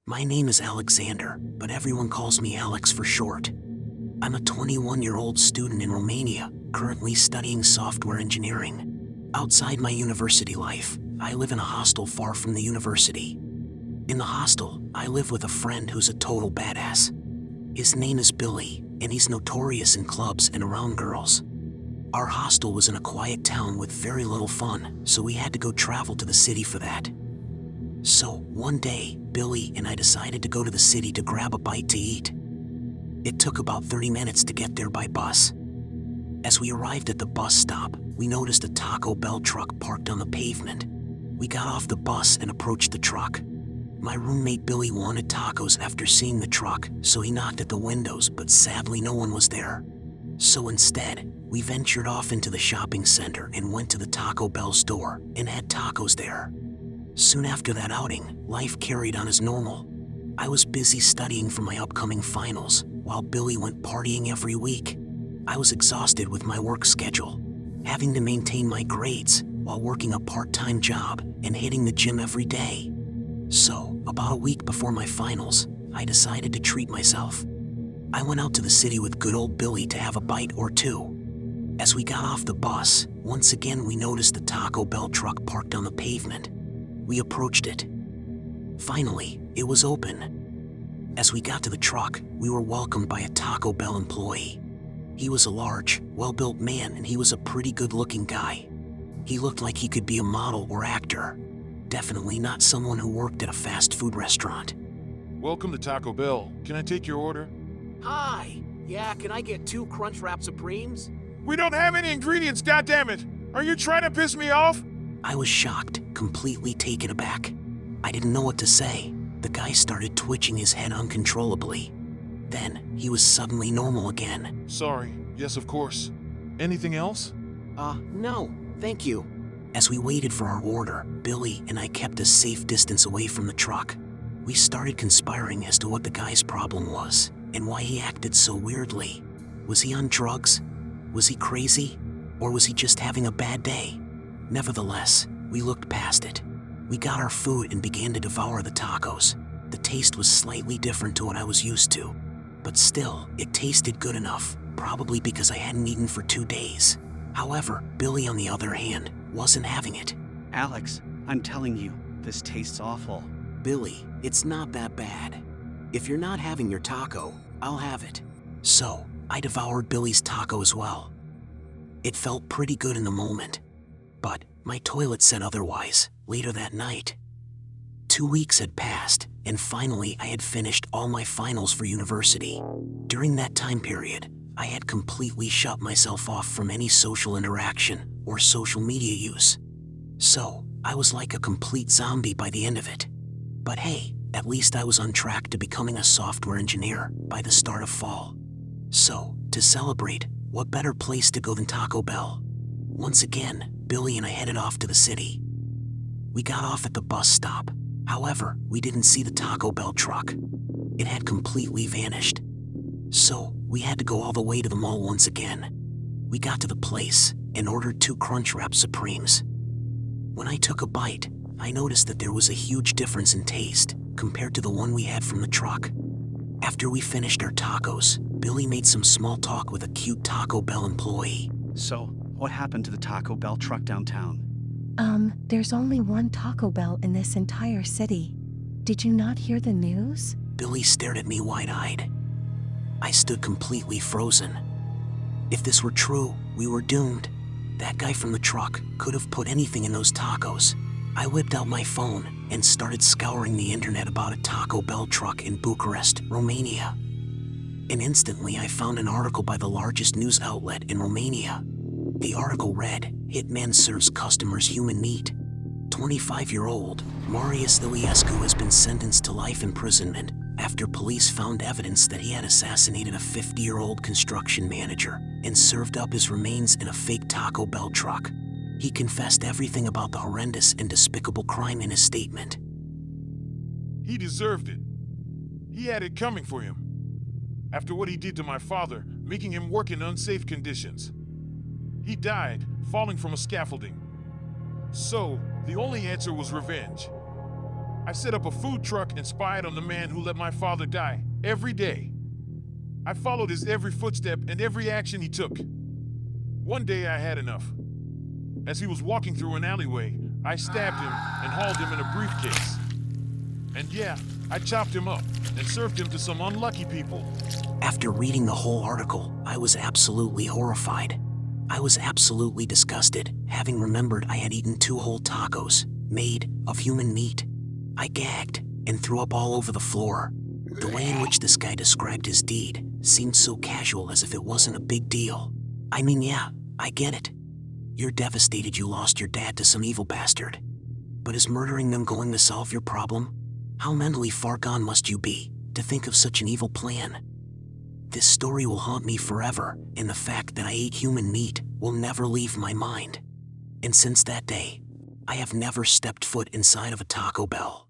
My name is Alexander, but everyone calls me Alex for short. I'm a 21-year-old student in Romania, currently studying software engineering. Outside my university life, I live in a hostel far from the university. In the hostel, I live with a friend who's a total badass. His name is Billy, and he's notorious in clubs and around girls. Our hostel was in a quiet town with very little fun, so we had to go travel to the city for that. So, one day, Billy and I decided to go to the city to grab a bite to eat. It took about 30 minutes to get there by bus. As we arrived at the bus stop, we noticed a Taco Bell truck parked on the pavement. We got off the bus and approached the truck. My roommate Billy wanted tacos after seeing the truck, so he knocked at the windows, but sadly no one was there. So instead, we ventured off into the shopping center and went to the Taco Bell store and had tacos there. Soon after that outing, life carried on as normal. I was busy studying for my upcoming finals, while Billy went partying every week. I was exhausted with my work schedule, having to maintain my grades while working a part-time job and hitting the gym every day. So, about a week before my finals, I decided to treat myself. I went out to the city with good old Billy to have a bite or two. As we got off the bus, once again we noticed the Taco Bell truck parked on the pavement. We approached it. Finally, it was open. As we got to the truck, we were welcomed by a Taco Bell employee. He was a large, well-built man, and he was a pretty good-looking guy. He looked like he could be a model or actor. Definitely not someone who worked at a fast food restaurant. Welcome to Taco Bell. Can I take your order? Hi. Yeah, can I get 2 Crunchwrap Supremes? We don't have any ingredients, goddammit! Are you trying to piss me off? I was shocked, completely taken aback. I didn't know what to say. The guy started twitching his head uncontrollably. Then, he was suddenly normal again. Sorry. Yes, of course. Anything else? No, thank you. As we waited for our order, Billy and I kept a safe distance away from the truck. We started conspiring as to what the guy's problem was, and why he acted so weirdly. Was he on drugs? Was he crazy? Or was he just having a bad day? Nevertheless, we looked past it. We got our food and began to devour the tacos. The taste was slightly different to what I was used to. But still, it tasted good enough, probably because I hadn't eaten for 2 days. However, Billy, on the other hand, wasn't having it. Alex, I'm telling you, this tastes awful. Billy, it's not that bad. If you're not having your taco, I'll have it. So, I devoured Billy's taco as well. It felt pretty good in the moment. But my toilet said otherwise later that night. 2 weeks had passed, and finally I had finished all my finals for university. During that time period, I had completely shut myself off from any social interaction or social media use. So, I was like a complete zombie by the end of it. But hey, at least I was on track to becoming a software engineer by the start of fall. So, to celebrate, what better place to go than Taco Bell? Once again, Billy and I headed off to the city. We got off at the bus stop. However, we didn't see the Taco Bell truck. It had completely vanished. So, we had to go all the way to the mall once again. We got to the place and ordered 2 Crunchwrap Supremes. When I took a bite, I noticed that there was a huge difference in taste compared to the one we had from the truck. After we finished our tacos, Billy made some small talk with a cute Taco Bell employee. So, what happened to the Taco Bell truck downtown? There's only one Taco Bell in this entire city. Did you not hear the news? Billy stared at me wide-eyed. I stood completely frozen. If this were true, we were doomed. That guy from the truck could have put anything in those tacos. I whipped out my phone and started scouring the internet about a Taco Bell truck in Bucharest, Romania. And instantly I found an article by the largest news outlet in Romania. The article read, "Hitman serves customers human meat." 25-year-old Marius Iliescu has been sentenced to life imprisonment after police found evidence that he had assassinated a 50-year-old construction manager and served up his remains in a fake Taco Bell truck. He confessed everything about the horrendous and despicable crime in his statement. He deserved it. He had it coming for him. After what he did to my father, making him work in unsafe conditions. He died, falling from a scaffolding. So, the only answer was revenge. I set up a food truck and spied on the man who let my father die every day. I followed his every footstep and every action he took. One day I had enough. As he was walking through an alleyway, I stabbed him and hauled him in a briefcase. And yeah, I chopped him up and served him to some unlucky people. After reading the whole article, I was absolutely horrified. I was absolutely disgusted, having remembered I had eaten 2 whole tacos, made of human meat. I gagged and threw up all over the floor. The way in which this guy described his deed seemed so casual, as if it wasn't a big deal. I mean, yeah, I get it. You're devastated you lost your dad to some evil bastard. But is murdering them going to solve your problem? How mentally far gone must you be to think of such an evil plan? This story will haunt me forever, and the fact that I ate human meat will never leave my mind. And since that day, I have never stepped foot inside of a Taco Bell.